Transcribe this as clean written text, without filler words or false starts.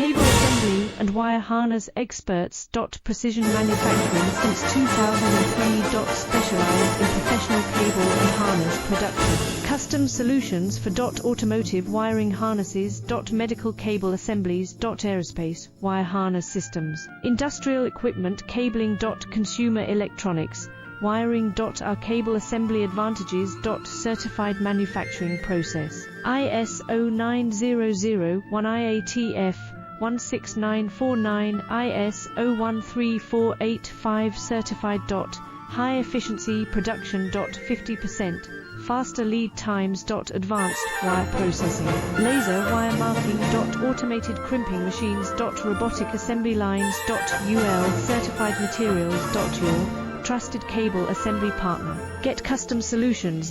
Cable assembly and wire harness experts. Precision manufacturing since 2003. Specialized in professional cable and harness production. Custom solutions for automotive wiring harnesses. Medical cable assemblies. Aerospace wire harness systems. Industrial equipment cabling. Consumer electronics wiring. Our cable assembly advantages. Certified manufacturing process. ISO 9001 IATF 16949 ISO 13485 certified. High efficiency production. 50% faster lead times. Advanced wire processing, laser wire marking. Automated crimping machines. Robotic assembly lines. UL certified materials. Your trusted cable assembly partner. Get custom solutions now.